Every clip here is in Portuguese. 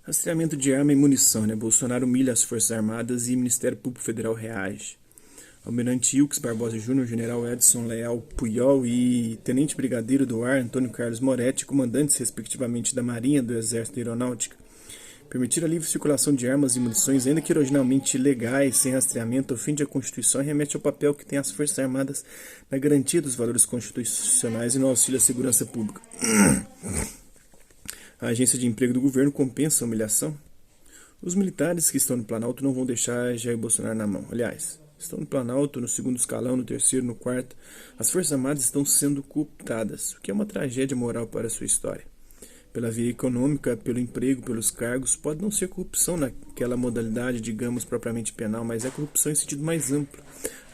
Rastreamento de arma e munição, né? Bolsonaro humilha as Forças Armadas e Ministério Público Federal reage. Almirante Ilques Barbosa Júnior, General Edson Leal Puyol e Tenente Brigadeiro do Ar Antônio Carlos Moretti, comandantes respectivamente da Marinha, do Exército e Aeronáutica, permitir a livre circulação de armas e munições, ainda que originalmente legais, sem rastreamento, ofende a Constituição e remete ao papel que tem as Forças Armadas na garantia dos valores constitucionais e no auxílio à segurança pública. A Agência de Emprego do Governo compensa a humilhação? Os militares que estão no Planalto não vão deixar Jair Bolsonaro na mão. Aliás, estão no Planalto, no segundo escalão, no terceiro, no quarto. As Forças Armadas estão sendo cooptadas, o que é uma tragédia moral para a sua história. Pela via econômica, pelo emprego, pelos cargos, pode não ser corrupção naquela modalidade, digamos, propriamente penal, mas é corrupção em sentido mais amplo,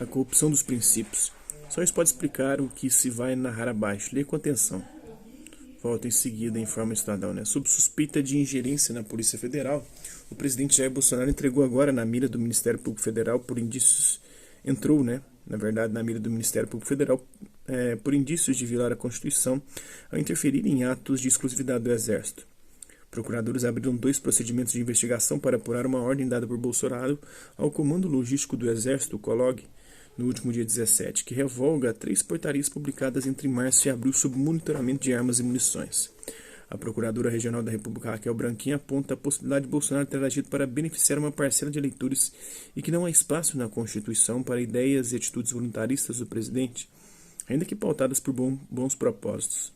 a corrupção dos princípios. Só isso pode explicar o que se vai narrar abaixo. Leia com atenção. Volta em seguida em forma Estadão, né? Sob suspeita de ingerência na Polícia Federal, o presidente Jair Bolsonaro entregou agora na mira do Ministério Público Federal por indícios... Entrou, né? Na verdade, na mira do Ministério Público Federal por indícios de violar a Constituição ao interferir em atos de exclusividade do Exército. Procuradores abriram 2 procedimentos de investigação para apurar uma ordem dada por Bolsonaro ao Comando Logístico do Exército, o COLOG, no último dia 17, que revoga 3 portarias publicadas entre março e abril sob monitoramento de armas e munições. A Procuradora Regional da República, Raquel Branquinho, aponta a possibilidade de Bolsonaro ter agido para beneficiar uma parcela de eleitores e que não há espaço na Constituição para ideias e atitudes voluntaristas do presidente, ainda que pautadas por bons propósitos.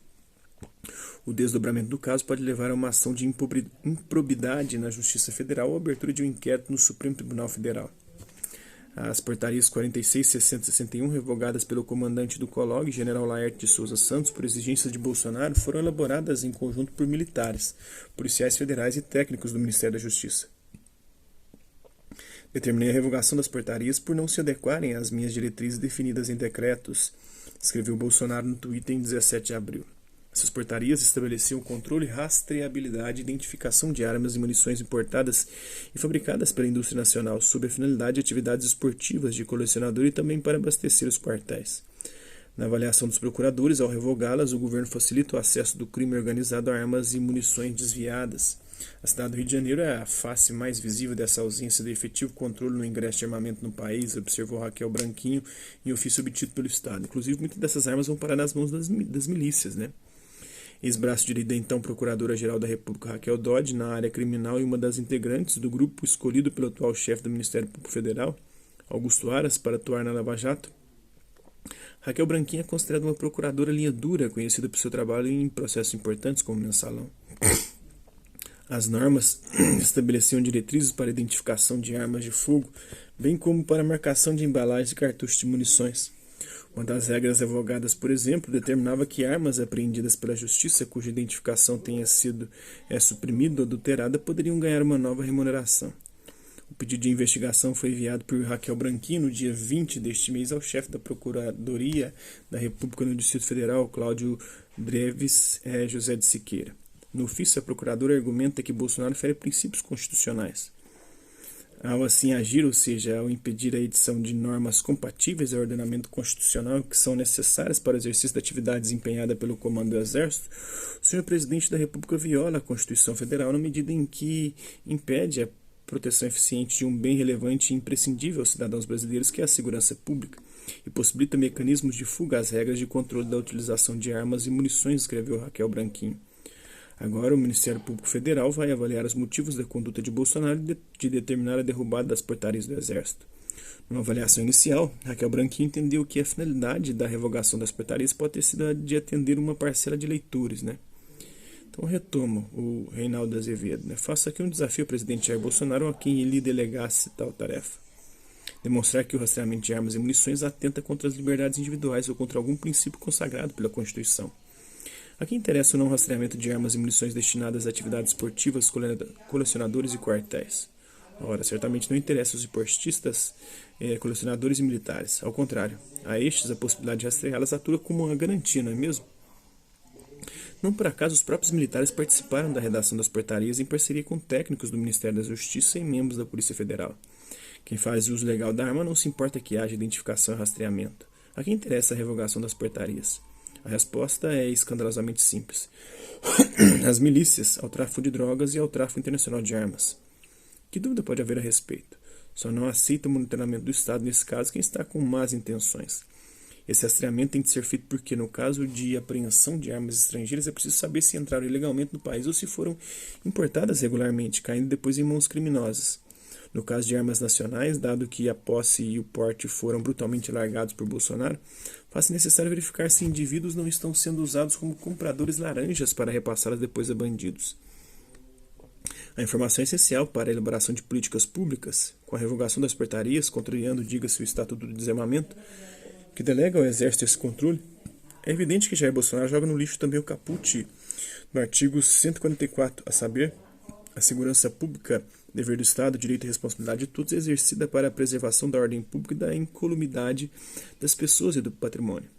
O desdobramento do caso pode levar a uma ação de improbidade na Justiça Federal ou a abertura de um inquérito no Supremo Tribunal Federal. As portarias 46, 60 e 61, revogadas pelo comandante do COLOG, General Laerte de Souza Santos, por exigências de Bolsonaro, foram elaboradas em conjunto por militares, policiais federais e técnicos do Ministério da Justiça. Determinei a revogação das portarias por não se adequarem às minhas diretrizes definidas em decretos, escreveu Bolsonaro no Twitter em 17 de abril. Essas portarias estabeleciam o controle, rastreabilidade e identificação de armas e munições importadas e fabricadas pela indústria nacional sob a finalidade de atividades esportivas de colecionador e também para abastecer os quartéis. Na avaliação dos procuradores, ao revogá-las, o governo facilita o acesso do crime organizado a armas e munições desviadas. A cidade do Rio de Janeiro é a face mais visível dessa ausência de efetivo controle no ingresso de armamento no país, observou Raquel Branquinho em ofício obtido pelo Estado. Inclusive, muitas dessas armas vão parar nas mãos das milícias, né? Ex-braço direito da então Procuradora-Geral da República, Raquel Dodge, na área criminal e uma das integrantes do grupo escolhido pelo atual chefe do Ministério Público Federal, Augusto Aras, para atuar na Lava Jato. Raquel Branquinho é considerada uma procuradora linha dura, conhecida por seu trabalho em processos importantes como Mensalão. As normas estabeleciam diretrizes para a identificação de armas de fogo, bem como para a marcação de embalagens e cartuchos de munições. Uma das regras revogadas, por exemplo, determinava que armas apreendidas pela Justiça, cuja identificação tenha sido suprimida ou adulterada, poderiam ganhar uma nova remuneração. O pedido de investigação foi enviado por Raquel Branquinho no dia 20 deste mês ao chefe da Procuradoria da República no Distrito Federal, Cláudio Dreves José de Siqueira. No ofício, a procuradora argumenta que Bolsonaro fere princípios constitucionais. Ao assim agir, ou seja, ao impedir a edição de normas compatíveis ao ordenamento constitucional que são necessárias para o exercício da atividade desempenhada pelo Comando do Exército, o senhor presidente da República viola a Constituição Federal na medida em que impede a proteção eficiente de um bem relevante e imprescindível aos cidadãos brasileiros, que é a segurança pública, e possibilita mecanismos de fuga às regras de controle da utilização de armas e munições, escreveu Raquel Branquinho. Agora, o Ministério Público Federal vai avaliar os motivos da conduta de Bolsonaro de determinar a derrubada das portarias do Exército. Numa avaliação inicial, Raquel Branquinho entendeu que a finalidade da revogação das portarias pode ter sido a de atender uma parcela de eleitores, né? Então, retomo o Reinaldo Azevedo, né? Faço aqui um desafio ao presidente Jair Bolsonaro a quem ele delegasse tal tarefa. Demonstrar que o rastreamento de armas e munições atenta contra as liberdades individuais ou contra algum princípio consagrado pela Constituição. A quem interessa o não rastreamento de armas e munições destinadas a atividades esportivas, colecionadores e quartéis? Ora, certamente não interessa os esportistas, colecionadores e militares. Ao contrário, a estes a possibilidade de rastreá-las atua como uma garantia, não é mesmo? Não por acaso os próprios militares participaram da redação das portarias em parceria com técnicos do Ministério da Justiça e membros da Polícia Federal. Quem faz uso legal da arma não se importa que haja identificação e rastreamento. A quem interessa a revogação das portarias? A resposta é escandalosamente simples. As milícias, ao tráfico de drogas e ao tráfico internacional de armas. Que dúvida pode haver a respeito? Só não aceita o monitoramento do Estado, nesse caso, quem está com más intenções. Esse rastreamento tem de ser feito porque, no caso de apreensão de armas estrangeiras, é preciso saber se entraram ilegalmente no país ou se foram importadas regularmente, caindo depois em mãos criminosas. No caso de armas nacionais, dado que a posse e o porte foram brutalmente largados por Bolsonaro, faz-se necessário verificar se indivíduos não estão sendo usados como compradores laranjas para repassá-las depois a bandidos. A informação é essencial para a elaboração de políticas públicas, com a revogação das portarias, contrariando, diga-se, o Estatuto do Desarmamento, que delega ao Exército esse controle. É evidente que Jair Bolsonaro joga no lixo também o caput no artigo 144, a saber, a segurança pública, dever do Estado, direito e responsabilidade de todos, é exercida para a preservação da ordem pública e da incolumidade das pessoas e do patrimônio.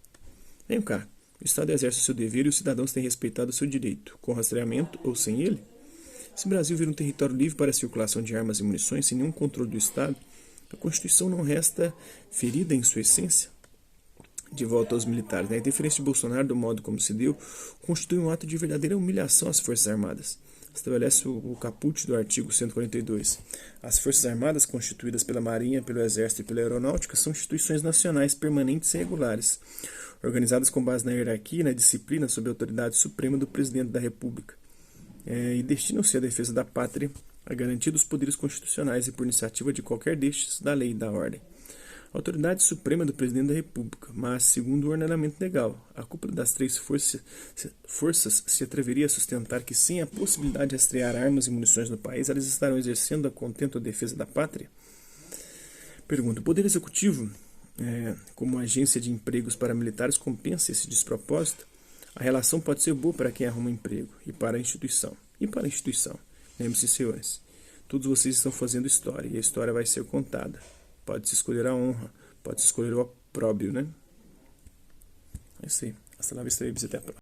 Vem cá, o Estado exerce o seu dever e os cidadãos têm respeitado o seu direito, com rastreamento ou sem ele? Se o Brasil vira um território livre para a circulação de armas e munições sem nenhum controle do Estado, a Constituição não resta ferida em sua essência? De volta aos militares, a interferência de Bolsonaro, do modo como se deu, constitui um ato de verdadeira humilhação às Forças Armadas. Estabelece o caput do artigo 142. As Forças Armadas, constituídas pela Marinha, pelo Exército e pela Aeronáutica, são instituições nacionais permanentes e regulares, organizadas com base na hierarquia e na disciplina sob a autoridade suprema do Presidente da República, e destinam-se à defesa da pátria, a garantia dos poderes constitucionais e por iniciativa de qualquer destes, da lei e da ordem. A autoridade suprema do Presidente da República, mas, segundo o ordenamento legal, a cúpula das três forças se atreveria a sustentar que, sem a possibilidade de rastrear armas e munições no país, elas estarão exercendo a contento a defesa da pátria? Pergunta: o Poder Executivo, como agência de empregos para militares, compensa esse despropósito? A relação pode ser boa para quem arruma emprego e para a instituição. Lembre-se, senhores, todos vocês estão fazendo história e a história vai ser contada. Pode-se escolher a honra, pode-se escolher o opróbrio, né? É isso aí. Hasta la vista, babies, até a próxima.